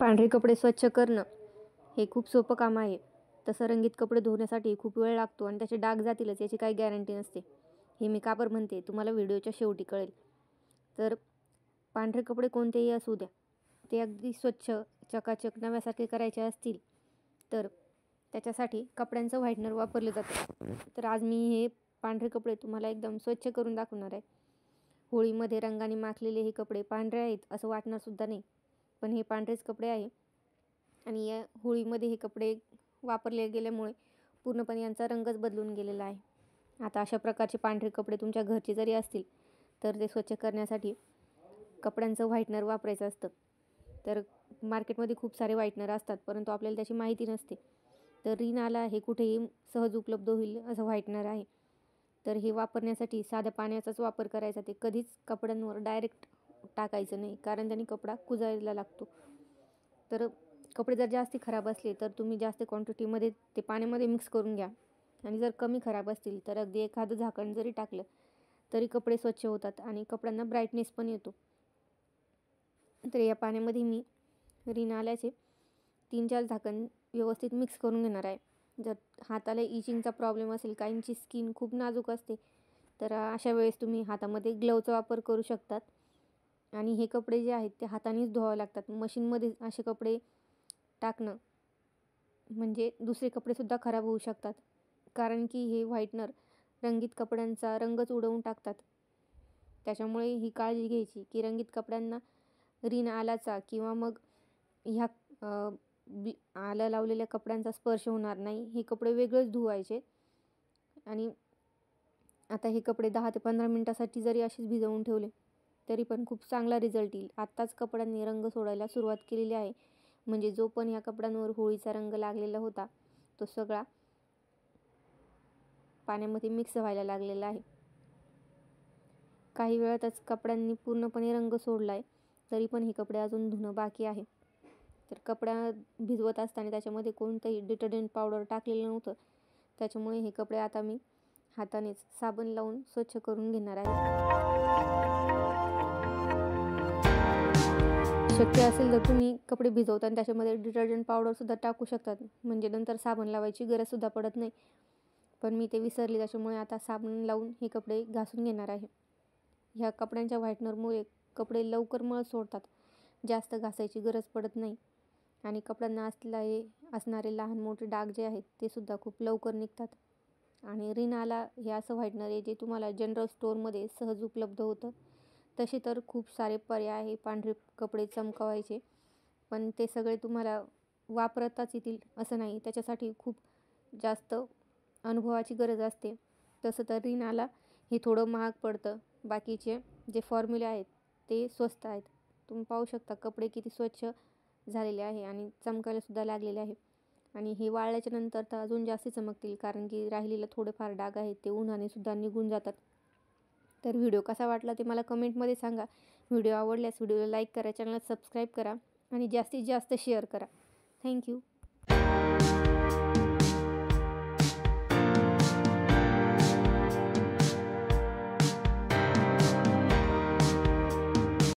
पांढरे कपडे स्वच्छ करणं हे खूप सोपं काम आहे. तसं रंगीत कपडे धुण्यासाठी खूप वेळ लागतो आणि त्याचे डाग जातीलच याची काही गॅरंटी नसते. हे मी का बरं म्हणते तुम्हाला व्हिडिओच्या शेवटी कळेल. तर पांढरे कपडे कोणतेही असू द्या, ते अगदी स्वच्छ चकाचक नव्यासारखे करायचे असतील तर त्याच्यासाठी कपड्यांचं व्हाईटनर वापरलं जातं. तर आज मी हे पांढरे कपडे तुम्हाला एकदम स्वच्छ करून दाखवणार आहे. होळीमध्ये रंगाने माखलेले हे कपडे पांढरे आहेत असं वाटणारसुद्धा नाही, पण हे पांढरेच कपडे आहे. आणि या होळीमध्ये हे कपडे वापरले गेल्यामुळे पूर्णपणे यांचा रंगच बदलून गेलेला आहे. आता अशा प्रकारचे पांढरे कपडे तुमच्या घरचे जरी असतील तर ते स्वच्छ करण्यासाठी कपड्यांचं व्हाईटनर वापरायचं असतं. तर मार्केटमध्ये खूप सारे व्हाईटनर असतात, परंतु आपल्याला त्याची माहिती नसते. तर रिन आला हे कुठेही सहज उपलब्ध होईल असं व्हाईटनर आहे. तर हे वापरण्यासाठी साध्या पाण्याचाच वापर करायचा. ते कधीच कपड्यांवर डायरेक्ट टाकायचं नाही, कारण त्याने कपडा कुजायला लागतो. तर कपडे जर जास्त खराब असले तर तुम्ही जास्त क्वांटिटीमध्ये ते पाण्यामध्ये मिक्स करून घ्या. आणि जर कमी खराब असतील तर अगदी एखादं झाकण जरी टाकलं तरी कपडे स्वच्छ होतात आणि कपड्यांना ब्राईटनेस पण येतो. तर या पाण्यामध्ये मी रिन आल्याचे 3-4 झाकण व्यवस्थित मिक्स करून घेणार आहे. जर हाताला इचिंगचा प्रॉब्लेम असेल, काहींची स्किन खूप नाजूक असते, तर अशा वेळेस तुम्ही हातामध्ये ग्लोव्हचा वापर करू शकतात. आणि हे कपडे जे आहेत ते हातानेच धुवावे लागतात. मशीनमध्ये असे कपडे टाकणं म्हणजे दुसरे कपडेसुद्धा खराब होऊ शकतात, कारण की हे व्हाईटनर रंगीत कपड्यांचा रंगच उडवून टाकतात. त्याच्यामुळे ही काळजी घ्यायची की रंगीत कपड्यांना रिन आलाचा किंवा मग ह्या आलं लावलेल्या कपड्यांचा स्पर्श होणार नाही. हे कपडे वेगळेच धुवायचे. आणि आता हे कपडे 10 ते 15 मिनटासाठी जरी असेच भिजवून ठेवले तरी पण खूप चांगला रिझल्ट येईल. आत्ताच कपड्यांनी रंग सोडायला सुरुवात केलेली आहे, म्हणजे जो पण या कपड्यांवर होळीचा रंग लागलेला होता तो सगळा पाण्यामध्ये मिक्स व्हायला लागलेला आहे. काही वेळातच कपड्यांनी पूर्णपणे रंग सोडला आहे, तरी पण हे कपडे अजून धुणं बाकी आहे. तर कपडा भिजवत असताना त्याच्यामध्ये कोणतंही डिटर्जंट पावडर टाकलेलं नव्हतं. त्याच्यामुळे हे कपडे आता मी हातानेच साबण लावून स्वच्छ करून घेणार आहे. शक्य असेल तर तुम्ही कपडे भिजवताना त्याच्यामध्ये डिटर्जंट पावडरसुद्धा टाकू शकतात, म्हणजे नंतर साबण लावायची गरजसुद्धा पडत नाही. पण मी ते विसरले, त्याच्यामुळे आता साबण लावून हे कपडे घासून घेणार आहे. ह्या कपड्यांच्या व्हाईटनरमुळे कपडे लवकर मळ सोडतात, जास्त घासायची गरज पडत नाही. आणि कपड्यांना असणारे लहान मोठे डाग जे आहेत ते सुद्धा खूप लवकर निघतात. आणि रिन आला हे असं व्हाईटनर आहे जे तुम्हाला जनरल स्टोअरमध्ये सहज उपलब्ध होतं. तसे तर खूप सारे पर्याय आहे पांढरे कपडे चमकवायचे, पण ते सगळे तुम्हाला वापरताच येतील असं नाही. त्याच्यासाठी खूप जास्त अनुभवाची गरज असते. तसं तर रिन आला हे थोडं महाग पडतं. बाकीचे जे फॉर्म्युले आहेत ते स्वस्त आहेत. तुम्ही पाहू शकता कपडे किती स्वच्छ झालेले आहे आणि चमकायलासुद्धा लागलेले आहे. आणि हे वाळल्याच्या नंतर तर अजून जास्त चमकतील, कारण की राहिलेलं थोडेफार डाग आहेत ते उन्हाने सुद्धा निघून जातात. तर व्हिडिओ कसा वाटला ते मला कमेंटमध्ये सांगा. व्हिडिओ आवडल्यास व्हिडिओला लाईक करा, चॅनलला सबस्क्राईब करा आणि जास्तीत जास्त शेअर करा. थँक्यू.